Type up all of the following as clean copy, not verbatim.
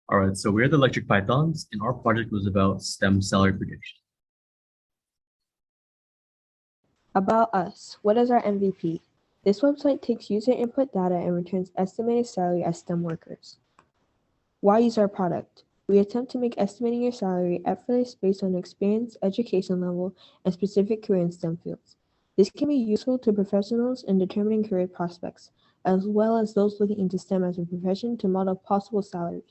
All right, so we're the Electric Pythons, and our project was about STEM salary prediction. About us, what is our MVP? This website takes user input data and returns estimated salary as STEM workers. Why use our product? We attempt to make estimating your salary effortless based on experience, education level, and specific career in STEM fields. This can be useful to professionals in determining career prospects, as well as those looking into STEM as a profession to model possible salary.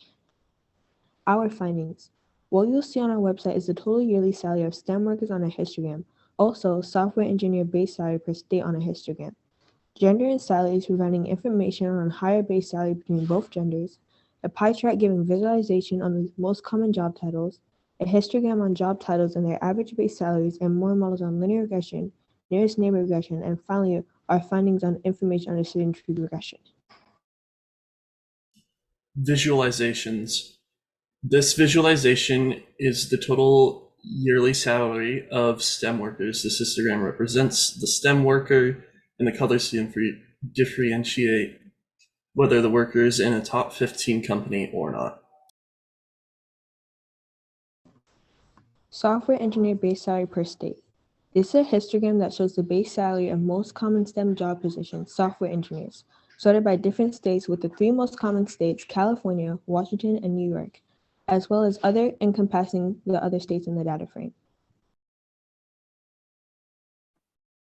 Our findings. What you'll see on our website is the total yearly salary of STEM workers on a histogram. Also, software engineer base salary per state on a histogram. Gender and salaries providing information on higher base salary between both genders. A pie chart giving visualization on the most common job titles. A histogram on job titles and their average base salaries, and more models on linear regression, nearest neighbor regression, and finally, our findings on information on decision tree regression. Visualizations. This visualization is the total yearly salary of STEM workers. This histogram represents the STEM worker, and the colors differentiate whether the worker is in a top 15 company or not. Software engineer base salary per state. This is a histogram that shows the base salary of most common STEM job positions, software engineers, sorted by different states, with the three most common states, California, Washington, and New York, as well as other encompassing the other states in the data frame.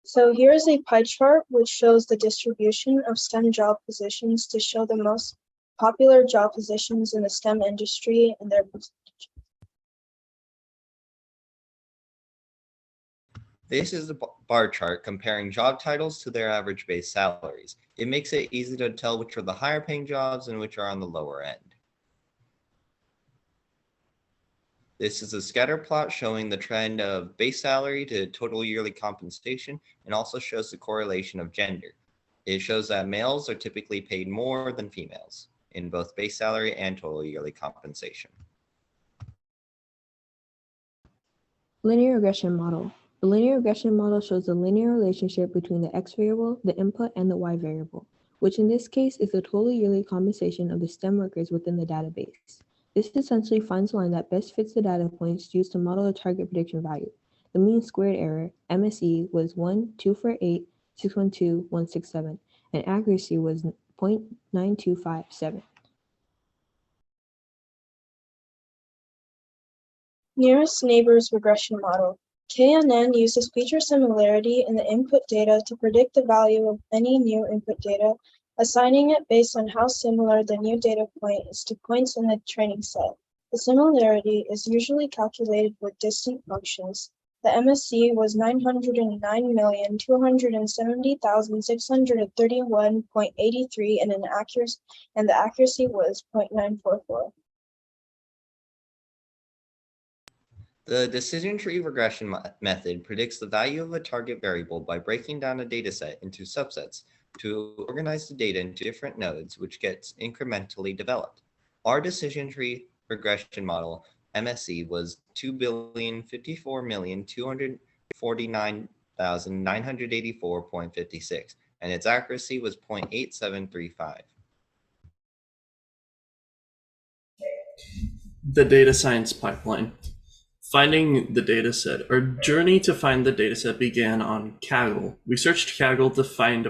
So here is a pie chart which shows the distribution of STEM job positions to show the most popular job positions in the STEM industry and their percentages. This is the bar chart comparing job titles to their average base salaries. It makes it easy to tell which are the higher paying jobs and which are on the lower end. This is a scatter plot showing the trend of base salary to total yearly compensation, and also shows the correlation of gender. It shows that males are typically paid more than females in both base salary and total yearly compensation. Linear regression model. The linear regression model shows the linear relationship between the x variable, the input, and the y variable, which in this case is the total yearly compensation of the STEM workers within the database. This essentially finds the line that best fits the data points used to model the target prediction value. The mean squared error, MSE, was 1,248, 612, 167, and accuracy was 0.9257. Nearest neighbors regression model. KNN uses feature similarity in the input data to predict the value of any new input data, assigning it based on how similar the new data point is to points in the training set. The similarity is usually calculated with distinct functions. The MSE was 909,270,631.83 and the accuracy was 0.944. The decision tree regression method predicts the value of a target variable by breaking down a dataset into subsets to organize the data into different nodes, which gets incrementally developed. Our decision tree regression model, MSE, was 2,054,249,984.56, and its accuracy was 0.8735. The data science pipeline. Finding the dataset. Our journey to find the dataset began on Kaggle. We searched Kaggle to find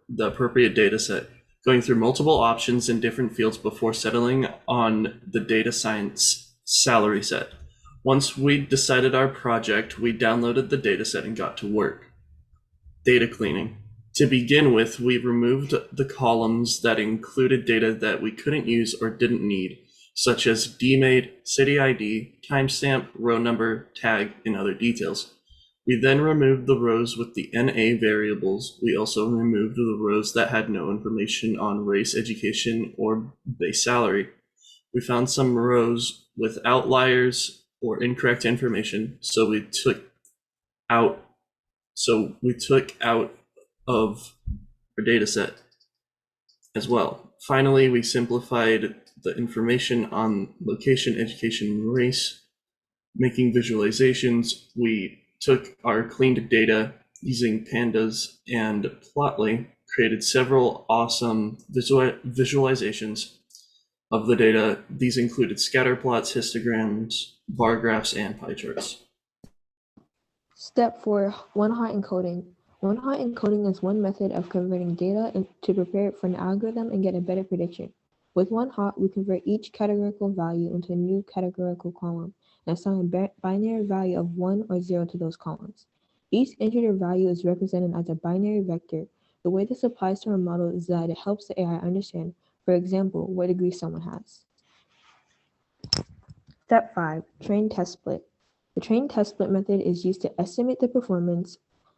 the appropriate dataset, going through multiple options in different fields before settling on the data science salary set. Once we decided our project, we downloaded the dataset and got to work. Data cleaning. To begin with, we removed the columns that included data that we couldn't use or didn't need, such as DMAID, city ID, timestamp, row number, tag, and other details. We then removed the rows with the NA variables. We also removed the rows that had no information on race, education, or base salary. We found some rows with outliers or incorrect information, so we took out of our data set as well. Finally, we simplified the information on location, education, and race. Making visualizations, we took our cleaned data using pandas and Plotly, created several awesome visualizations, of the data. These included scatter plots, histograms, bar graphs, and pie charts. Step 4. One-hot encoding. One-hot encoding is one method of converting data to prepare it for an algorithm and get a better prediction. With one-hot, we convert each categorical value into a new categorical column and assign a binary value of 1 or 0 to those columns. Each integer value is represented as a binary vector. The way this applies to our model is that it helps the AI understand, for example, what degree someone has. Step 5. Train test split. The train test split method is used to estimate the performance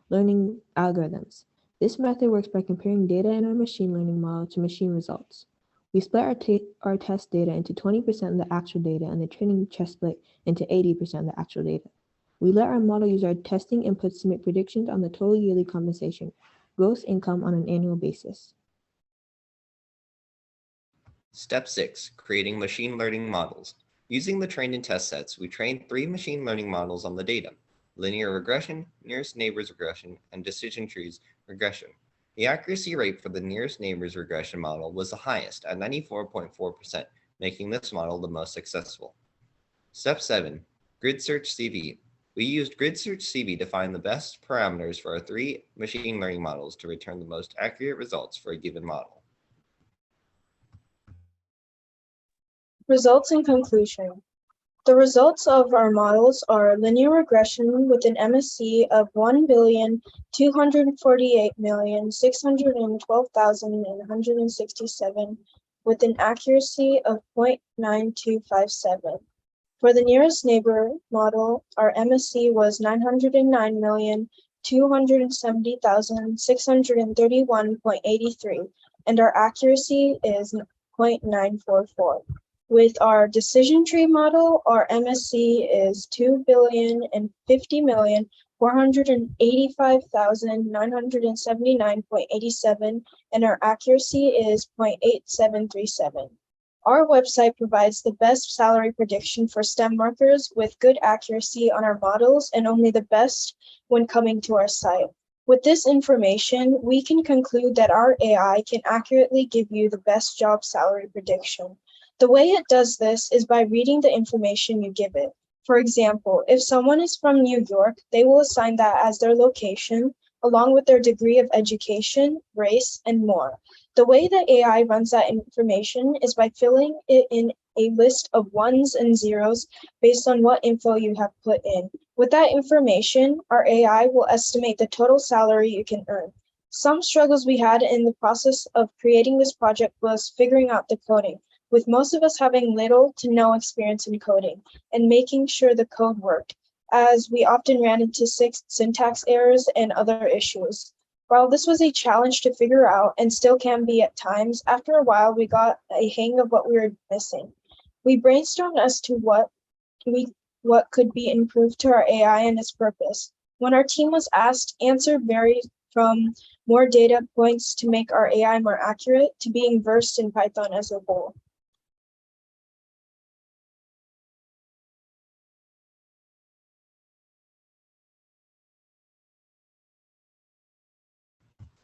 learning algorithms. This method works by comparing data in our machine learning model to machine results. We split our test data into 20% of the actual data and the training test split into 80% of the actual data. We let our model use our testing inputs to make predictions on the total yearly compensation, gross income on an annual basis. Step 6. Creating machine learning models. Using the trained and test sets, we trained 3 machine learning models on the data: linear regression, nearest neighbors regression, and decision trees regression. The accuracy rate for the nearest neighbors regression model was the highest at 94.4%, making this model the most successful. Step 7. Grid search CV. We used grid search CV to find the best parameters for our 3 machine learning models to return the most accurate results for a given model. Results and conclusion. The results of our models are linear regression with an MSE of 1,248,612,167 with an accuracy of 0.9257. For the nearest neighbor model, our MSE was 909,270,631.83, and our accuracy is 0.944. With our decision tree model, our MSE is 2,50,485,979.87, and our accuracy is 0.8737. Our website provides the best salary prediction for STEM workers with good accuracy on our models and only the best when coming to our site. With this information, we can conclude that our AI can accurately give you the best job salary prediction. The way it does this is by reading the information you give it. For example, if someone is from New York, they will assign that as their location, along with their degree of education, race, and more. The way the AI runs that information is by filling it in a list of ones and zeros based on what info you have put in. With that information, our AI will estimate the total salary you can earn. Some struggles we had in the process of creating this project was figuring out the coding, with most of us having little to no experience in coding, and making sure the code worked, as we often ran into syntax errors and other issues. While this was a challenge to figure out, and still can be at times, after a while we got a hang of what we were missing. We brainstormed as to what could be improved to our AI and its purpose. When our team was asked, answer varied from more data points to make our AI more accurate to being versed in Python as a whole.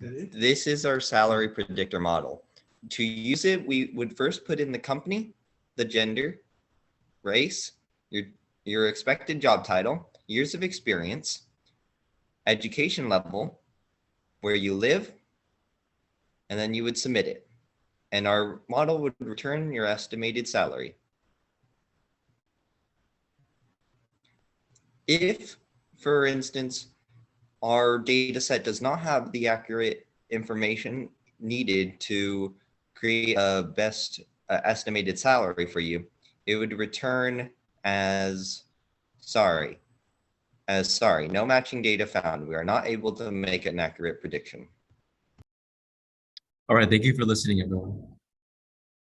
This is our salary predictor model. To use it, we would first put in the company, the gender, race, your expected job title, years of experience, education level, where you live, and then you would submit it. And our model would return your estimated salary. If, for instance, our data set does not have the accurate information needed to create a best estimated salary for you, it would return as sorry, no matching data found. We are not able to make an accurate prediction. All right, thank you for listening, everyone.